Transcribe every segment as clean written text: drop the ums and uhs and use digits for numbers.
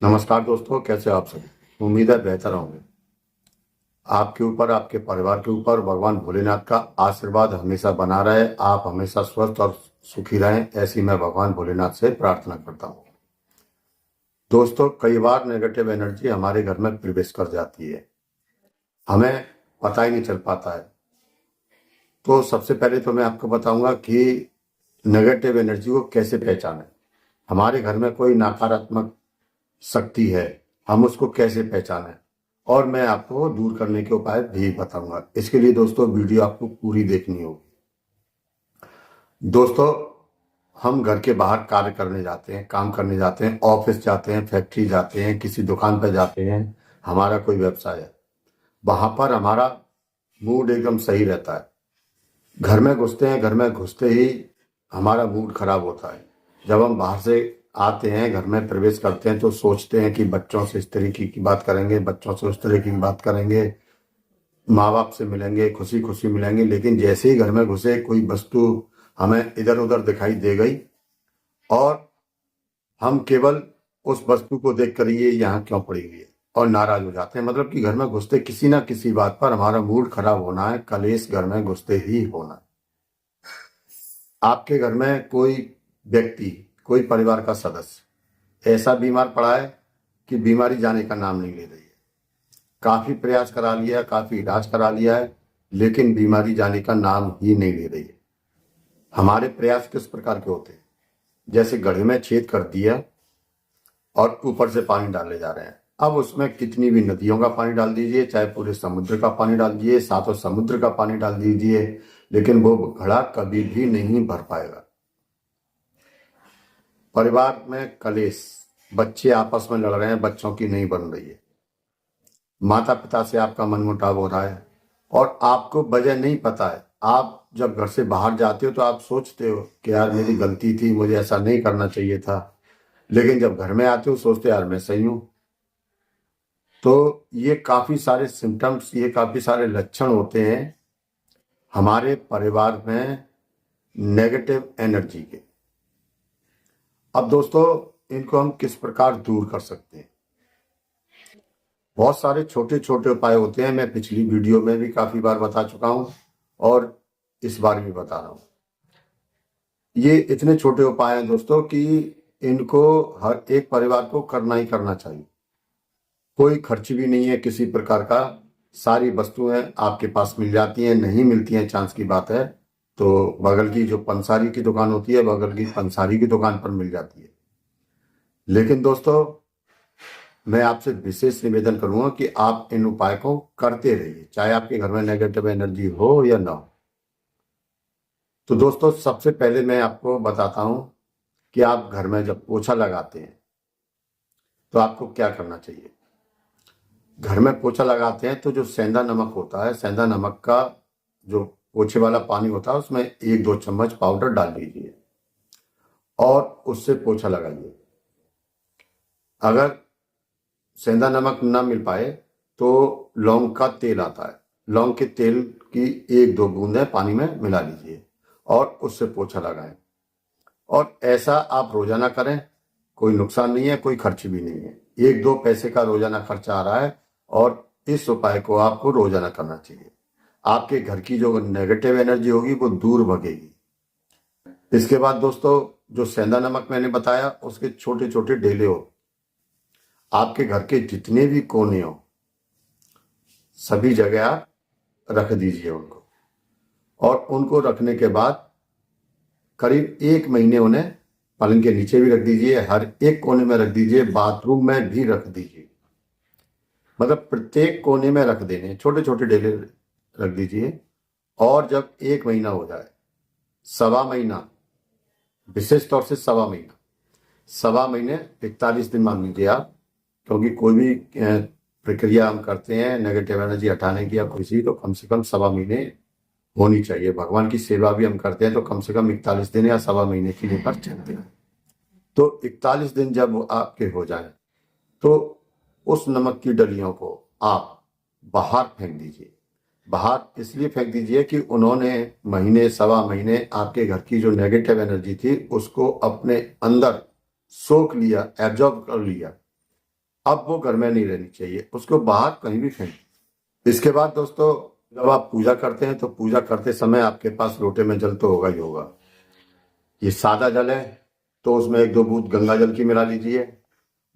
नमस्कार दोस्तों, कैसे हो आप सब। उम्मीद है बेहतर होंगे। आपके ऊपर, आपके परिवार के ऊपर भगवान भोलेनाथ का आशीर्वाद हमेशा बना रहे। आप हमेशा स्वस्थ और सुखी रहें, ऐसी मैं भगवान भोलेनाथ से प्रार्थना करता हूँ। दोस्तों, कई बार नेगेटिव एनर्जी हमारे घर में प्रवेश कर जाती है, हमें पता ही नहीं चल पाता है। तो सबसे पहले तो मैं आपको बताऊंगा कि नेगेटिव एनर्जी को कैसे पहचानें। हमारे घर में कोई नकारात्मक शक्ति है, हम उसको कैसे पहचानें, और मैं आपको दूर करने के उपाय भी बताऊंगा। इसके लिए दोस्तों वीडियो आपको पूरी देखनी होगी। दोस्तों, हम घर के बाहर कार्य करने जाते हैं, काम करने जाते हैं, ऑफिस जाते हैं, फैक्ट्री जाते हैं, किसी दुकान पर जाते हैं, हमारा कोई व्यवसाय है, वहां पर हमारा मूड एकदम सही रहता है। घर में घुसते हैं, घर में घुसते ही हमारा मूड खराब होता है। जब हम बाहर से आते हैं, घर में प्रवेश करते हैं, तो सोचते हैं कि बच्चों से इस तरीके की बात करेंगे, बच्चों से उस तरीके की बात करेंगे, माँ बाप से मिलेंगे, खुशी खुशी मिलेंगे। लेकिन जैसे ही घर में घुसे, कोई वस्तु हमें इधर उधर दिखाई दे गई और हम केवल उस वस्तु को देख कर ये यहाँ क्यों पड़ी हुई है और नाराज हो जाते हैं। मतलब कि घर में घुसते किसी ना किसी बात पर हमारा मूड खराब होना है, कलेश घर में घुसते ही होना है। आपके घर में कोई व्यक्ति, कोई परिवार का सदस्य ऐसा बीमार पड़ा है कि बीमारी जाने का नाम नहीं ले रही है। काफी प्रयास करा लिया, काफी इलाज करा लिया है, लेकिन बीमारी जाने का नाम ही नहीं ले रही है। हमारे प्रयास किस प्रकार के होते हैं? जैसे गड्ढे में छेद कर दिया और ऊपर से पानी डाले जा रहे हैं। अब उसमें कितनी भी नदियों का पानी डाल दीजिए, चाहे पूरे समुद्र का पानी डाल दीजिए, सातों समुद्र का पानी डाल दीजिए, लेकिन वो घड़ा कभी भी नहीं भर पाएगा। परिवार में कलेश, बच्चे आपस में लड़ रहे हैं, बच्चों की नहीं बन रही है, माता पिता से आपका मनमुटाव हो रहा है और आपको वजह नहीं पता है। आप जब घर से बाहर जाते हो तो आप सोचते हो कि यार मेरी गलती थी, मुझे ऐसा नहीं करना चाहिए था, लेकिन जब घर में आते हो सोचते यार मैं सही हूं। तो ये काफी सारे सिम्टम्स, ये काफी सारे लक्षण होते हैं हमारे परिवार में नेगेटिव एनर्जी के। अब दोस्तों, इनको हम किस प्रकार दूर कर सकते हैं? बहुत सारे छोटे छोटे उपाय होते हैं। मैं पिछली वीडियो में भी काफी बार बता चुका हूं और इस बार भी बता रहा हूं। ये इतने छोटे उपाय हैं दोस्तों कि इनको हर एक परिवार को करना ही करना चाहिए। कोई खर्च भी नहीं है किसी प्रकार का, सारी वस्तुएं आपके पास मिल जाती हैं। नहीं मिलती हैं, चांस की बात है, तो बगल की जो पंसारी की दुकान होती है, बगल की पंसारी की दुकान पर मिल जाती है। लेकिन दोस्तों, मैं आपसे विशेष निवेदन करूंगा कि आप इन उपाय को करते रहिए, चाहे आपके घर में नेगेटिव एनर्जी हो या ना हो। तो दोस्तों, सबसे पहले मैं आपको बताता हूं कि आप घर में जब पोछा लगाते हैं तो आपको क्या करना चाहिए। घर में पोछा लगाते हैं तो जो सेंधा नमक होता है, सेंधा नमक का जो पोछे वाला पानी होता है, उसमें 1-2 चम्मच पाउडर डाल दीजिए और उससे पोछा लगाइए। अगर सेंधा नमक ना मिल पाए तो लौंग का तेल आता है, लौंग के तेल की 1-2 बूंदें पानी में मिला लीजिए और उससे पोछा लगाएं। और ऐसा आप रोजाना करें, कोई नुकसान नहीं है, कोई खर्च भी नहीं है। 1-2 पैसे का रोजाना खर्चा आ रहा है और इस उपाय को आपको रोजाना करना चाहिए। आपके घर की जो नेगेटिव एनर्जी होगी वो दूर भगेगी। इसके बाद दोस्तों, जो सेंधा नमक मैंने बताया, उसके छोटे छोटे ढेले हो, आपके घर के जितने भी कोने हो सभी जगह आप रख दीजिए उनको। और उनको रखने के बाद करीब 1 महीने उन्हें पलंग के नीचे भी रख दीजिए, हर एक कोने में रख दीजिए, बाथरूम में भी रख दीजिए। मतलब प्रत्येक कोने में रख देने, छोटे छोटे ढेले रख दीजिए। और जब 1 महीना हो जाए, सवा महीना, विशेष तौर से सवा महीना, सवा महीने 41 दिन मान लीजिए आप, क्योंकि कोई भी प्रक्रिया हम करते हैं नेगेटिव एनर्जी हटाने की या किसी, तो कम से कम सवा महीने होनी चाहिए। भगवान की सेवा भी हम करते हैं तो कम से कम 41 दिन या सवा महीने की लेकर चलते हैं। तो 41 दिन जब आपके हो जाए तो उस नमक की डलियों को आप बाहर फेंक दीजिए। बाहर इसलिए फेंक दीजिए कि उन्होंने महीने सवा महीने आपके घर की जो नेगेटिव एनर्जी थी उसको अपने अंदर सोख लिया, एब्जॉर्ब कर लिया। अब वो घर में नहीं रहनी चाहिए, उसको बाहर कहीं भी फेंक। इसके बाद दोस्तों, जब आप पूजा करते हैं तो पूजा करते समय आपके पास लोटे में जल तो होगा ही होगा। ये सादा जल है तो उसमें एक दो बूंद गंगा जल की मिला लीजिए।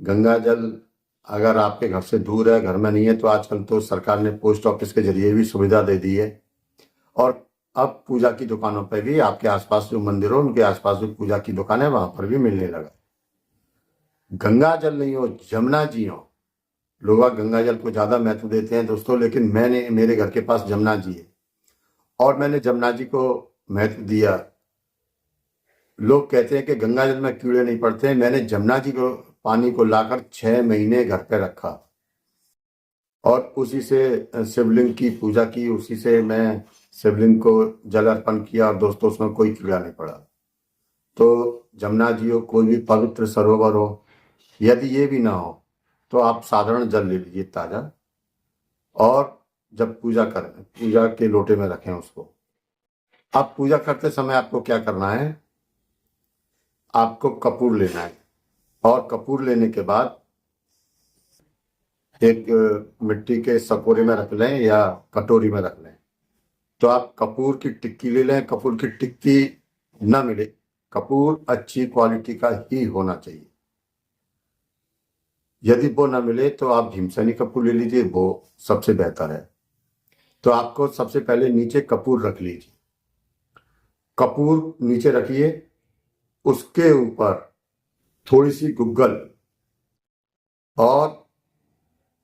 गंगा जल अगर आपके घर से दूर है, घर में नहीं है, तो आजकल तो सरकार ने पोस्ट ऑफिस के जरिए भी सुविधा दे दी है। और अब पूजा की दुकानों पर भी, आपके आसपास जो मंदिर हो उनके आसपास जो पूजा की दुकान है वहां पर भी मिलने लगा। गंगा जल नहीं हो, जमुना जी हो। लोग गंगा जल को ज्यादा महत्व देते हैं दोस्तों, लेकिन मैंने, मेरे घर के पास जमुना जी है और मैंने जमुना जी को महत्व दिया। लोग कहते हैं कि गंगा जल में कीड़े नहीं पड़ते हैं। मैंने जमुना जी को पानी को लाकर 6 महीने घर पे रखा और उसी से शिवलिंग की पूजा की, उसी से मैं शिवलिंग को जल अर्पण किया और दोस्तों उसमें कोई कीड़ा नहीं पड़ा। तो जमुना जी हो, कोई भी पवित्र सरोवर हो, यदि ये भी ना हो तो आप साधारण जल ले लीजिए ताजा, और जब पूजा करें, पूजा के लोटे में रखें उसको। आप पूजा करते समय आपको क्या करना है, आपको कपूर लेना है और कपूर लेने के बाद एक मिट्टी के सकोरे में रख लें या कटोरी में रख लें। तो आप कपूर की टिक्की ले लें। कपूर की टिक्की ना मिले, कपूर अच्छी क्वालिटी का ही होना चाहिए। यदि वो ना मिले तो आप भीमसेनी कपूर ले लीजिए, वो सबसे बेहतर है। तो आपको सबसे पहले नीचे कपूर रख लीजिए। कपूर नीचे रखिए, उसके ऊपर थोड़ी सी गुग्गल और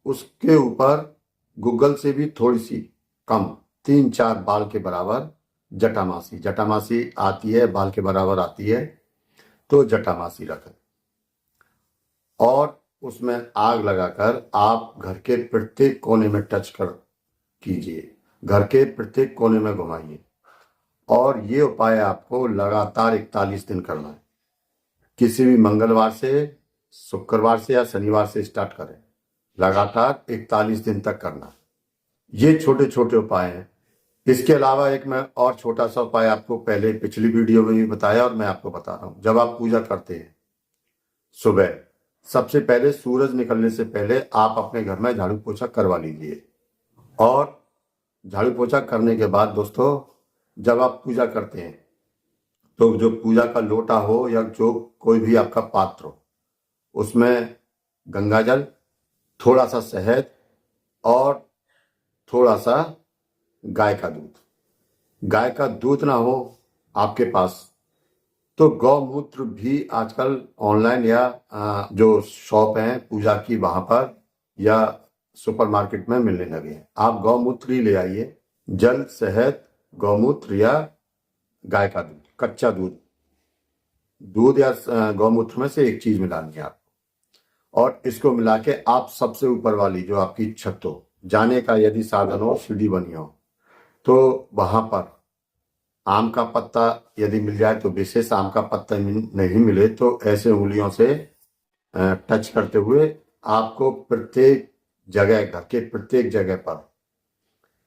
उसके ऊपर गुग्गल से भी थोड़ी सी कम, 3-4 बाल के बराबर जटामासी। जटामासी आती है, बाल के बराबर आती है, तो जटामासी रखें और उसमें आग लगाकर आप घर के प्रत्येक कोने में टच कर कीजिए, घर के प्रत्येक कोने में घुमाइए। और ये उपाय आपको लगातार 41 दिन करना है। किसी भी मंगलवार से, शुक्रवार से या शनिवार से स्टार्ट करें, लगातार 41 दिन तक करना। ये छोटे छोटे उपाय हैं। इसके अलावा एक मैं और छोटा सा उपाय आपको पहले पिछली वीडियो में भी बताया और मैं आपको बता रहा हूं। जब आप पूजा करते हैं सुबह, सबसे पहले सूरज निकलने से पहले आप अपने घर में झाड़ू पोछा करवा लीजिए। और झाड़ू पोछा करने के बाद दोस्तों, जब आप पूजा करते हैं तो जो पूजा का लोटा हो या जो कोई भी आपका पात्र हो, उसमें गंगा जल, थोड़ा सा शहद और थोड़ा सा गाय का दूध। गाय का दूध ना हो आपके पास तो गौमूत्र भी आजकल ऑनलाइन या जो शॉप है पूजा की वहां पर या सुपरमार्केट में मिलने लगे हैं। आप गौमूत्र ही ले आइए, जल, शहद, गौमूत्र या गाय का दूध, कच्चा दूध, दूध या गौमूत्र में से एक चीज मिलानी है आपको। और इसको मिला के आप सबसे ऊपर वाली जो आपकी छत हो, जाने का यदि साधन हो, सीढ़ी बनी हो, तो वहां पर आम का पत्ता यदि मिल जाए तो विशेष, आम का पत्ता नहीं मिले तो ऐसे उंगलियों से टच करते हुए आपको प्रत्येक जगह, घर के प्रत्येक जगह पर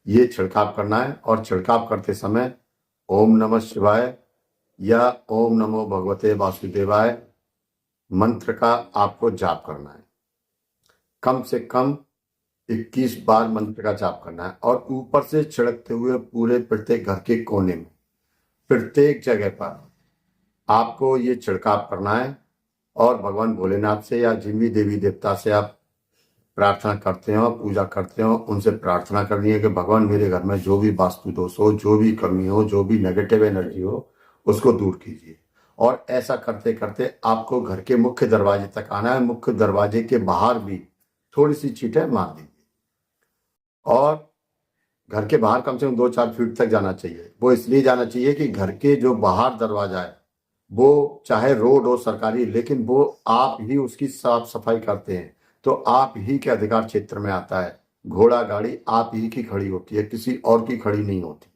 ये छिड़काव करना है। और छिड़काव करते समय ओम नमः शिवाय या ओम नमो भगवते वासुदेवाय मंत्र का आपको जाप करना है। कम से कम 21 बार मंत्र का जाप करना है और ऊपर से छिड़कते हुए पूरे प्रत्येक घर के कोने में, प्रत्येक जगह पर आपको ये छिड़काव करना है। और भगवान भोलेनाथ से या जिन भी देवी देवता से आप प्रार्थना करते हो, पूजा करते हो, उनसे प्रार्थना करनी है कि भगवान मेरे घर में जो भी वास्तु दोष हो, जो भी कमी हो, जो भी नेगेटिव एनर्जी हो, उसको दूर कीजिए। और ऐसा करते करते आपको घर के मुख्य दरवाजे तक आना है। मुख्य दरवाजे के बाहर भी थोड़ी सी चीटें मार दीजिए और घर के बाहर कम से कम 2-4 फीट तक जाना चाहिए। वो इसलिए जाना चाहिए कि घर के जो बाहर दरवाजा है वो चाहे रोड हो सरकारी, लेकिन वो आप ही उसकी साफ सफाई करते हैं तो आप ही के अधिकार क्षेत्र में आता है। घोड़ा गाड़ी आप ही की खड़ी होती है, किसी और की खड़ी नहीं होती।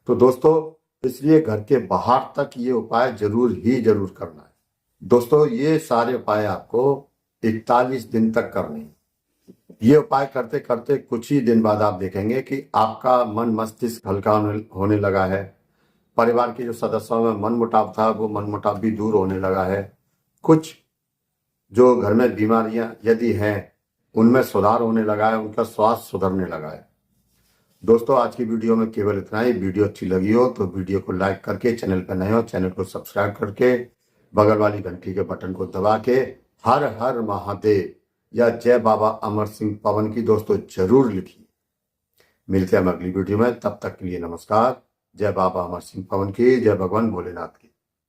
तो दोस्तों, इसलिए घर के बाहर तक ये उपाय जरूर करना है। दोस्तों, ये सारे उपाय आपको 41 दिन तक करने हैं। ये उपाय करते करते कुछ ही दिन बाद आप देखेंगे कि आपका मन मस्तिष्क हल्का होने लगा है। परिवार के जो सदस्यों में मनमुटाव था वो मनमुटाव भी दूर होने लगा है। कुछ जो घर में बीमारियां यदि हैं उनमें सुधार होने लगा है, उनका स्वास्थ्य सुधरने लगा है। दोस्तों आज की वीडियो में केवल इतना ही। वीडियो अच्छी लगी हो तो वीडियो को लाइक करके, चैनल पर नए हो चैनल को सब्सक्राइब करके बगल वाली घंटी के बटन को दबा के हर हर महादेव या जय बाबा अमर सिंह पवन की दोस्तों जरूर लिखिए। मिलते हैं हम अगली वीडियो में, तब तक के लिए नमस्कार। जय बाबा अमर सिंह पवन की, जय भगवान भोलेनाथ की।